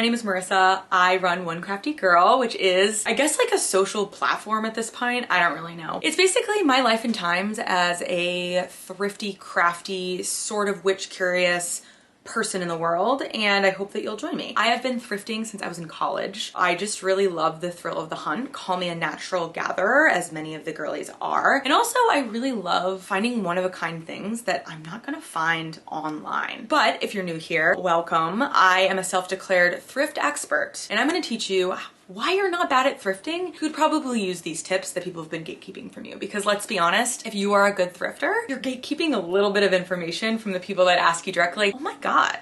My name is Marissa. I run One Crafty Girl, which is, I guess, like a social platform at this point. I don't really know. It's basically my life and times as a thrifty, crafty, sort of witch curious person in the world, and I hope that you'll join me. I have been thrifting since I was in college. I just really love the thrill of the hunt. Call me a natural gatherer, as many of the girlies are. And also I really love finding one-of-a-kind things that I'm not gonna find online. But if you're new here, welcome. I am a self-declared thrift expert, and I'm gonna teach you why you're not bad at thrifting. You could probably use these tips that people have been gatekeeping from you, because let's be honest, if you are a good thrifter, you're gatekeeping a little bit of information from the people that ask you directly, oh my God,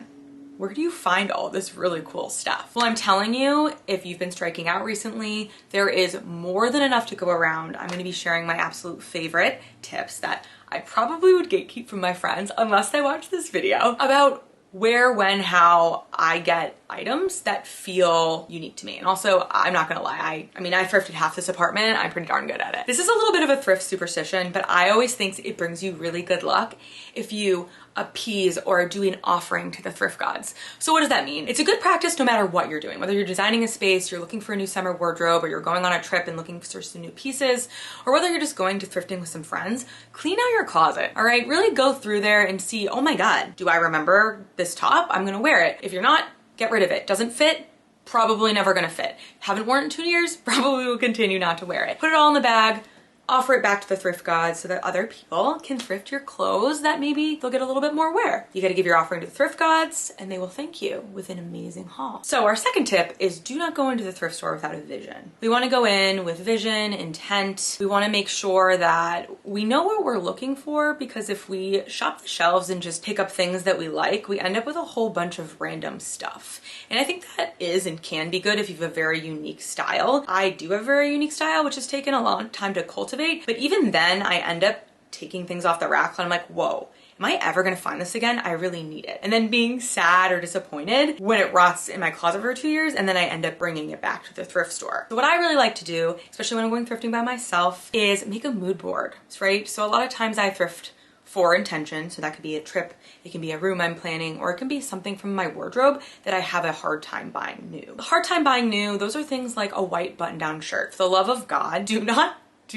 where do you find all this really cool stuff? Well, I'm telling you, if you've been striking out recently, there is more than enough to go around. I'm gonna be sharing my absolute favorite tips that I probably would gatekeep from my friends unless they watch this video about where, when, how I get items that feel unique to me. And also, I'm not gonna lie, I mean, I thrifted half this apartment. I'm pretty darn good at it. This is a little bit of a thrift superstition, but I always think it brings you really good luck if you appease or do an offering to the thrift gods. So what does that mean? It's a good practice no matter what you're doing, whether you're designing a space, you're looking for a new summer wardrobe, or you're going on a trip and looking for some new pieces, or whether you're just going to thrifting with some friends. Clean out your closet, all right? Really go through there and see, oh my God, do I remember this top? I'm gonna wear it. If you're not, get rid of it. Doesn't fit? Probably never gonna fit. Haven't worn it in 2 years? Probably will continue not to wear it. Put it all in the bag, offer it back to the thrift gods so that other people can thrift your clothes that maybe they'll get a little bit more wear. You gotta give your offering to the thrift gods and they will thank you with an amazing haul. So our second tip is do not go into the thrift store without a vision. We wanna go in with vision, intent. We wanna make sure that we know what we're looking for, because if we shop the shelves and just pick up things that we like, we end up with a whole bunch of random stuff. And I think that is and can be good if you have a very unique style. I do have a very unique style, which has taken a long time to cultivate. But even then, I end up taking things off the rack and I'm like, whoa, am I ever gonna find this again? I really need it. And then being sad or disappointed when it rots in my closet for 2 years, and then I end up bringing it back to the thrift store. So what I really like to do, especially when I'm going thrifting by myself, is make a mood board, right? So a lot of times I thrift for intention. So that could be a trip, it can be a room I'm planning, or it can be something from my wardrobe that I have a hard time buying new. The hard time buying new, those are things like a white button-down shirt. For the love of God, do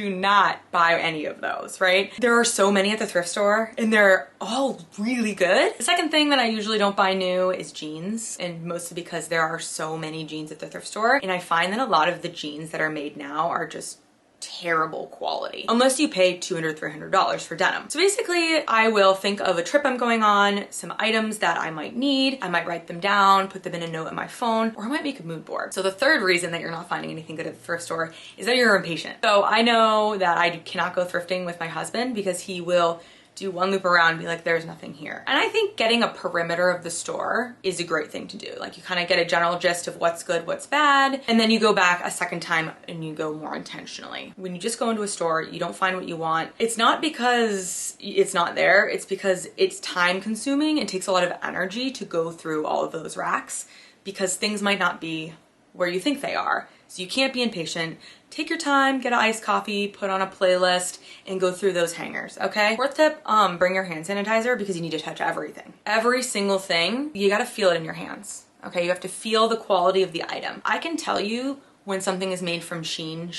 not buy any of those, right? There are so many at the thrift store and they're all really good. The second thing that I usually don't buy new is jeans, and mostly because there are so many jeans at the thrift store. And I find that a lot of the jeans that are made now are just terrible quality, unless you pay $200, $300 for denim. So basically, I will think of a trip I'm going on, some items that I might need, I might write them down, put them in a note in my phone, or I might make a mood board. So the third reason that you're not finding anything good at the thrift store is that you're impatient. So I know that I cannot go thrifting with my husband because he will do one loop around and be like, there's nothing here. And I think getting a perimeter of the store is a great thing to do. Like, you kind of get a general gist of what's good, what's bad, and then you go back a second time and you go more intentionally. When you just go into a store, you don't find what you want. It's not because it's not there, it's because it's time consuming. It takes a lot of energy to go through all of those racks because things might not be where you think they are. So you can't be impatient. Take your time, get an iced coffee, put on a playlist, and go through those hangers, okay? Fourth tip, bring your hand sanitizer because you need to touch everything. Every single thing, you gotta feel it in your hands, okay? You have to feel the quality of the item. I can tell you when something is made from Shine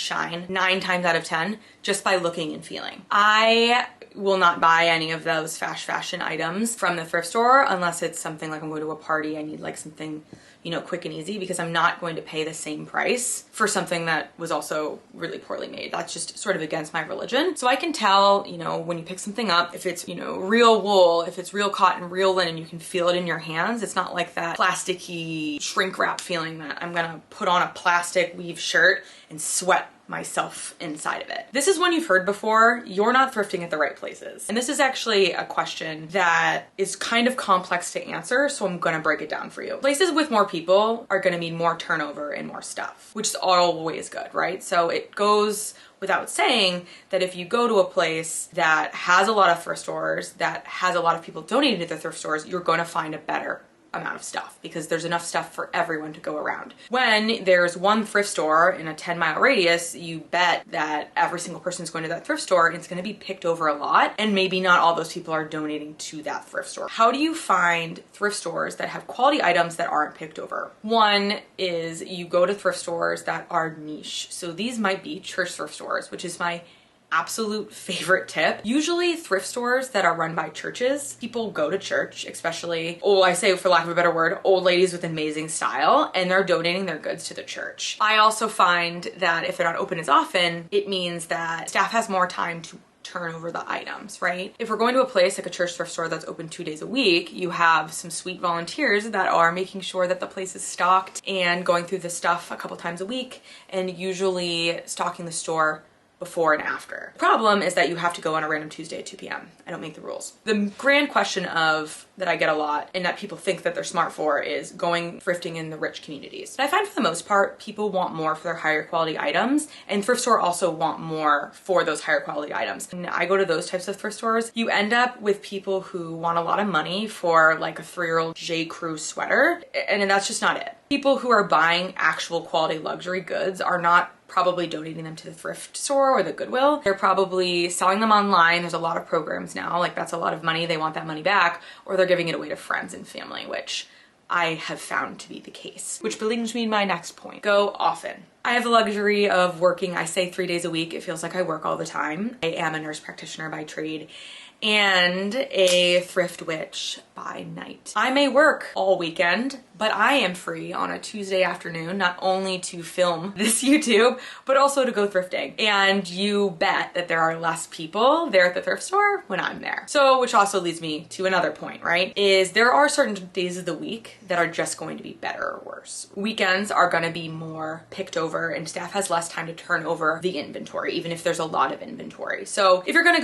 9 times out of 10 just by looking and feeling. I will not buy any of those fast fashion items from the thrift store unless it's something like I'm going to a party, I need like something, you know, quick and easy, because I'm not going to pay the same price for something that was also really poorly made. That's just sort of against my religion. So I can tell, you know, when you pick something up, if it's, you know, real wool, if it's real cotton, real linen, you can feel it in your hands. It's not like that plasticky shrink wrap feeling that I'm gonna put on a plastic weave shirt and sweat myself inside of it. This is one you've heard before. You're not thrifting at the right places. And this is actually a question that is kind of complex to answer, so I'm gonna break it down for you. Places with more people are gonna mean more turnover and more stuff, which is always good, right? So it goes without saying that if you go to a place that has a lot of thrift stores, that has a lot of people donating to the thrift stores, you're gonna find a better amount of stuff because there's enough stuff for everyone to go around. When there's one thrift store in a 10-mile radius, you bet that every single person who's going to that thrift store, it's going to be picked over a lot, and maybe not all those people are donating to that thrift store. How do you find thrift stores that have quality items that aren't picked over? One is you go to thrift stores that are niche. So these might be church thrift stores, which is my absolute favorite tip. Usually thrift stores that are run by churches, people go to church, especially, I say for lack of a better word, old ladies with amazing style, and they're donating their goods to the church. I also find that if they're not open as often, it means that staff has more time to turn over the items, right? If we're going to a place like a church thrift store that's open 2 days a week, you have some sweet volunteers that are making sure that the place is stocked and going through the stuff a couple times a week and usually stocking the store before and after. The problem is that you have to go on a random Tuesday at 2 p.m. I don't make the rules. The grand question that I get a lot and that people think that they're smart for is going thrifting in the rich communities. But I find for the most part, people want more for their higher quality items, and thrift store also want more for those higher quality items. And I go to those types of thrift stores. You end up with people who want a lot of money for like a 3-year-old J. Crew sweater, and that's just not it. People who are buying actual quality luxury goods are not probably donating them to the thrift store or the Goodwill. They're probably selling them online. There's a lot of programs now, like that's a lot of money. They want that money back, or they're giving it away to friends and family, which I have found to be the case. Which brings me to my next point. Go often. I have the luxury of working, I say 3 days a week. It feels like I work all the time. I am a nurse practitioner by trade and a thrift witch by night. I may work all weekend, but I am free on a Tuesday afternoon, not only to film this YouTube, but also to go thrifting. And you bet that there are less people there at the thrift store when I'm there. So, which also leads me to another point, right? Is there are certain days of the week that are just going to be better or worse. Weekends are gonna be more picked over and staff has less time to turn over the inventory, even if there's a lot of inventory. So if you're gonna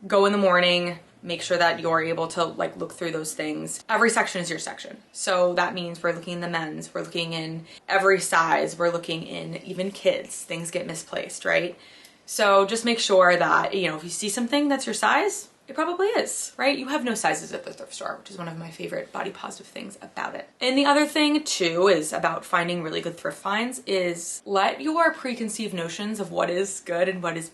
go in the morning, make sure that you're able to like look through those things. Every section is your section. So that means we're looking in the men's, we're looking in every size, we're looking in even kids, things get misplaced, right? So just make sure that, if you see something that's your size, it probably is, right? You have no sizes at the thrift store, which is one of my favorite body positive things about it. And the other thing too is about finding really good thrift finds is let your preconceived notions of what is good and what is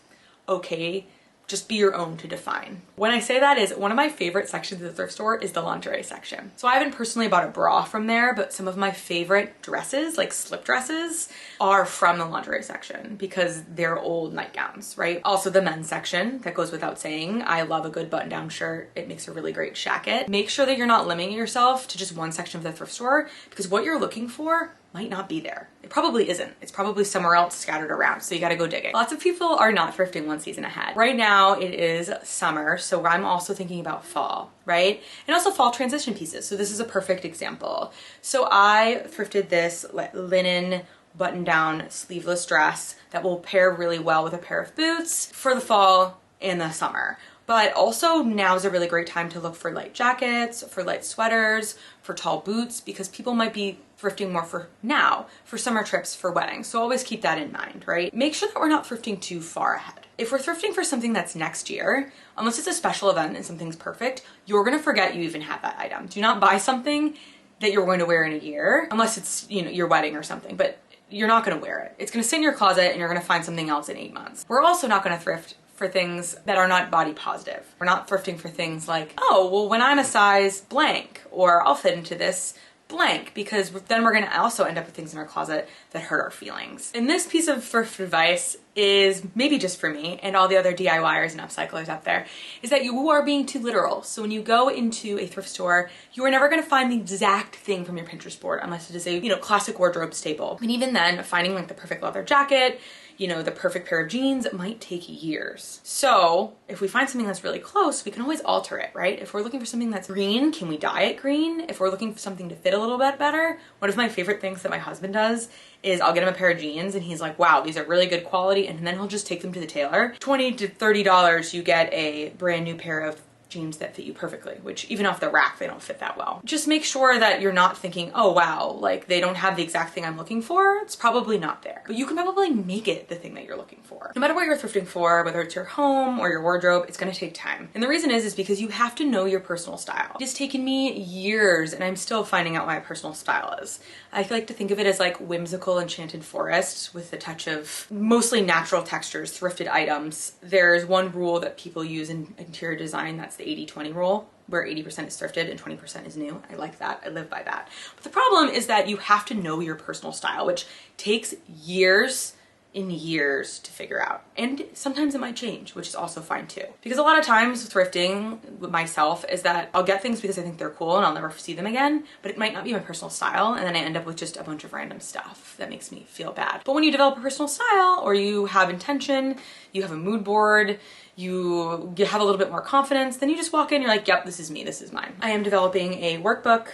okay just be your own to define. When I say that is one of my favorite sections of the thrift store is the lingerie section. So I haven't personally bought a bra from there, but some of my favorite dresses, like slip dresses, are from the lingerie section because they're old nightgowns, right? Also the men's section, that goes without saying. I love a good button-down shirt. It makes a really great jacket. Make sure that you're not limiting yourself to just one section of the thrift store because what you're looking for might not be there. It probably isn't. It's probably somewhere else scattered around, so you gotta go digging. Lots of people are not thrifting one season ahead. Right now it is summer, so I'm also thinking about fall, right? And also fall transition pieces, so this is a perfect example. So I thrifted this linen button-down sleeveless dress that will pair really well with a pair of boots for the fall and the summer. But also now's a really great time to look for light jackets, for light sweaters, for tall boots, because people might be thrifting more for now, for summer trips, for weddings. So always keep that in mind, right? Make sure that we're not thrifting too far ahead. If we're thrifting for something that's next year, unless it's a special event and something's perfect, you're gonna forget you even have that item. Do not buy something that you're going to wear in a year, unless it's, your wedding or something, but you're not gonna wear it. It's gonna sit in your closet and you're gonna find something else in 8 months. We're also not gonna thrift for things that are not body positive. We're not thrifting for things like, oh, well, when I'm a size blank, or I'll fit into this blank, because then we're gonna also end up with things in our closet that hurt our feelings. And this piece of thrift advice is maybe just for me and all the other DIYers and upcyclers out there, is that you are being too literal. So when you go into a thrift store, you are never gonna find the exact thing from your Pinterest board unless it is a, classic wardrobe staple. And even then, finding like the perfect leather jacket, the perfect pair of jeans, it might take years. So if we find something that's really close, we can always alter it, right? If we're looking for something that's green, can we dye it green? If we're looking for something to fit a little bit better, one of my favorite things that my husband does is I'll get him a pair of jeans and he's like, wow, these are really good quality. And then he'll just take them to the tailor. $20 to $30, you get a brand new pair of jeans that fit you perfectly, which even off the rack, they don't fit that well. Just make sure that you're not thinking, oh wow, like they don't have the exact thing I'm looking for. It's probably not there, but you can probably make it the thing that you're looking for. No matter what you're thrifting for, whether it's your home or your wardrobe, it's gonna take time. And the reason is because you have to know your personal style. It's taken me years and I'm still finding out what my personal style is. I like to think of it as like whimsical enchanted forest with a touch of mostly natural textures, thrifted items. There's one rule that people use in interior design, that's the 80-20 rule, where 80% is thrifted and 20% is new. I like that, I live by that. But the problem is that you have to know your personal style, which takes years and years to figure out. And sometimes it might change, which is also fine too. Because a lot of times thrifting with myself is that I'll get things because I think they're cool and I'll never see them again, but it might not be my personal style. And then I end up with just a bunch of random stuff that makes me feel bad. But when you develop a personal style or you have intention, you have a mood board, you have a little bit more confidence, then you just walk in, you're like, yep, this is me, this is mine. I am developing a workbook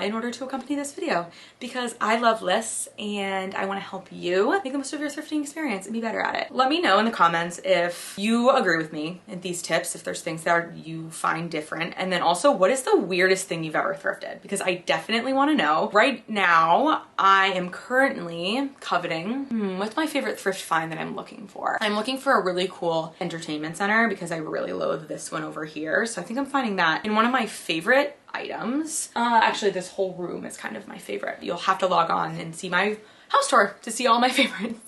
in order to accompany this video because I love lists and I want to help you make the most of your thrifting experience and be better at it. Let me know in the comments if you agree with me in these tips, if there's things that you find different, and then also what is the weirdest thing you've ever thrifted? Because I definitely want to know. Right now, I am currently coveting, what's my favorite thrift find that I'm looking for? I'm looking for a really cool entertainment center because I really loathe this one over here. So I think I'm finding that in one of my favorite items. Actually, this whole room is kind of my favorite. You'll have to log on and see my house tour to see all my favorites.